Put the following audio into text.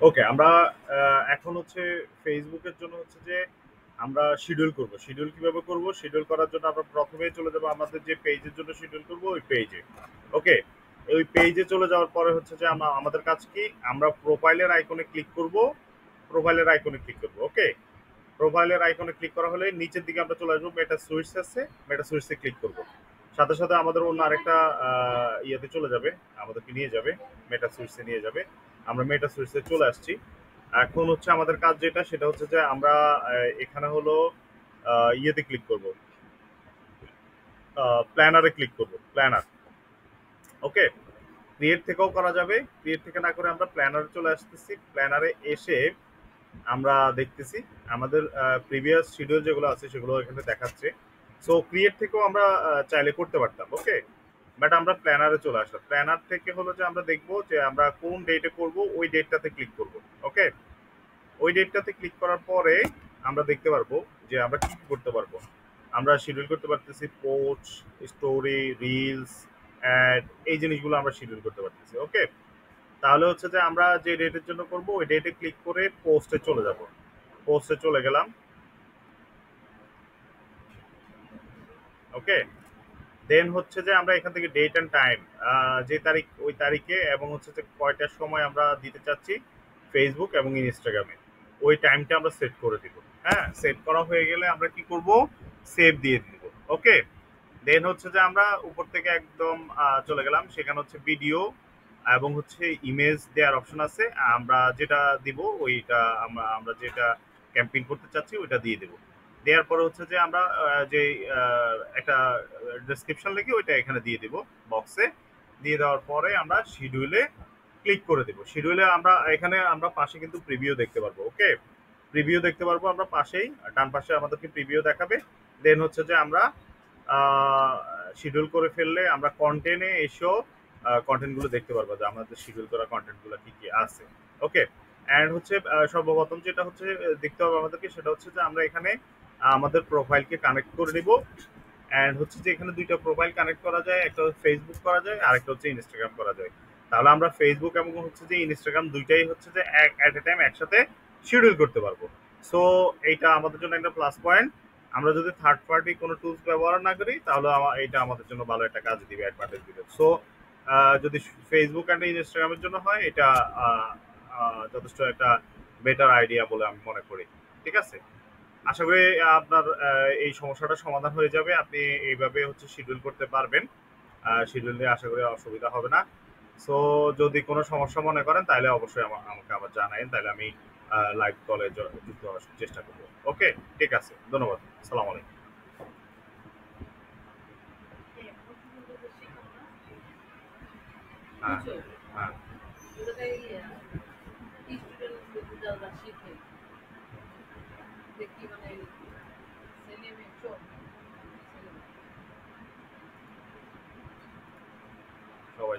ওকে, আমরা এখন হচ্ছে ফেসবুকের জন্য হচ্ছে যে আমরা শিডিউল করব। শিডিউল কিভাবে করব? শিডিউল করার জন্য আমরা প্রথমেই চলে যাব আমাদের যে পেজের জন্য শিডিউল করব ওই পেজে। ওকে? ওই পেজে চলে যাওয়ার পরে হচ্ছে যে আমাদের কাজ কি? আমরা প্রোফাইলের আইকনে ক্লিক করব। প্রোফাইলের আইকনে ক্লিক করব। ওকে? প্রোফাইলের আইকনে ক্লিক করা হলে নিচের দিকে আমরা চলে আসবো, মেটা সুইটস আছে, মেটা সুইটসে ক্লিক করব। সাথে সাথে আমাদের অন্য আরেকটা ইয়েতে চলে যাবে, আমাদেরকে নিয়ে যাবে, মেটা সুইটসে নিয়ে যাবে। আমরা মেটা সুইটসে চলে আসছি। এখন হচ্ছে আমাদের কাজ যেটা সেটা হচ্ছে যে আমরা এখানে হলো ইয়েতে ক্লিক করব, প্ল্যানারে ক্লিক করব, প্ল্যানার। ওকে, ক্রিয়েট থেকেও করা যাবে, ক্রিয়েট থেকে না করে আমরা প্ল্যানারে চলে আসতেছি। প্ল্যানারে এসে আমরা দেখতেছি আমাদের প্রিভিয়াস শিডিউল যেগুলো আছে সেগুলো এখানে দেখাচ্ছে। সো ক্রিয়েট থেকেও আমরা চাইলে করতে পারতাম। ওকে, বাট আমরা প্ল্যানারে চলে আসলাম। প্ল্যানার থেকে হলো যে আমরা দেখবো যে আমরা কোন ডেটে করব, ওই ডেটটাতে ক্লিক করব। ওকে, ওই ডেটটাতে ক্লিক করার পরে আমরা দেখতে পারবো যে আমরা কি কি করতে পারবো। আমরা শিডিউল করতে পারতেছি পোস্ট, স্টোরি, রিলস, অ্যাড, এই জিনিসগুলো আমরা শিডিউল করতে পারতেছি। ওকে, তাহলে হচ্ছে যে আমরা যে ডেটের জন্য করব ওই ডেটে ক্লিক করে পোস্টে চলে যাব। পোস্টে চলে গেলাম। ওকে, দেন হচ্ছে যে আমরা এখান থেকে ডেট অ্যান্ড টাইম, যে তারিখ ওই তারিখে এবং হচ্ছে যে কয়টার সময় আমরা দিতে চাচ্ছি ফেসবুক এবং ইনস্টাগ্রামে, ওই টাইমটা আমরা সেট করে দিব। হ্যাঁ, সেট করা হয়ে গেলে আমরা কি করব, সেভ দিয়ে দিব। ওকে, দেন হচ্ছে যে আমরা উপর থেকে একদম চলে গেলাম, সেখানে হচ্ছে ভিডিও এবং হচ্ছে ইমেজ দেওয়ার অপশন আছে। আমরা যেটা দিব ওইটা, আমরা যেটা ক্যাম্পেইন করতে চাচ্ছি ওইটা দিয়ে দেবো। দেওয়ার পরে হচ্ছে যে আমরা যে একটা ডেসক্রিপশন লিখে ওইটা এখানে দিয়ে দিব বক্সে। দিয়ে দেওয়ার পরে আমরা শিডিউলে ক্লিক করে দেবো। শিডিউলে আমরা এখানে আমরা পাশে কিন্তু প্রিভিউ দেখতে পারবো। ওকে, প্রিভিউ দেখতে পারবো আমরা পাশেই, ডান পাশে আমাদেরকে প্রিভিউ দেখাবে। দেন হচ্ছে যে আমরা শিডিউল করে ফেললে আমরা কন্টেন্টে এসেও কন্টেন্টগুলো দেখতে পারবো যে আমাদের শিডিউল করা কন্টেন্টগুলো কি কি আছে। ওকে, অ্যান্ড হচ্ছে সর্বপ্রথম যেটা হচ্ছে দেখতে হবে আমাদেরকে সেটা হচ্ছে যে আমরা এখানে আমাদের প্রোফাইলকে কানেক্ট করে নিব। অ্যান্ড হচ্ছে যে এখানে দুইটা প্রোফাইল কানেক্ট করা যায়, একটা হচ্ছে ফেসবুক করা যায় আর একটা হচ্ছে ইনস্টাগ্রাম করা যায়। তাহলে আমরা ফেসবুক এবং হচ্ছে যে ইনস্টাগ্রাম দুইটাই হচ্ছে যে অ্যাট এ টাইম একসাথে শিডিউল করতে পারবো। সো এইটা আমাদের জন্য একটা প্লাস পয়েন্ট। আমরা যদি থার্ড পার্টি কোনো টুলস ব্যবহার না করি তাহলে এটা আমাদের জন্য ভালো একটা কাজ দিবে, অ্যাডভান্টেজ দিবে। সো যদি ফেসবুক অ্যান্ড ইনস্টাগ্রামের জন্য হয় এটা যথেষ্ট একটা বেটার আইডিয়া বলে আমি মনে করি। ঠিক আছে, আশা করি আপনার এই সমস্যাটা সমাধান হয়ে যাবে। আপনি এইভাবে হচ্ছে শিডিউল করতে পারবেন। শিডিউল নিয়ে আশা করি অসুবিধা হবে না। সো যদি কোনো সমস্যা মনে করেন তাহলে অবশ্যই আমাকে আবার জানাবেন, তাহলে আমি লাইভ কলে যুক্ত হওয়ার চেষ্টা করবো। ওকে, ঠিক আছে, ধন্যবাদ। সালাম আলাইকুম। হ্যাঁ, হ্যাঁ, সবাই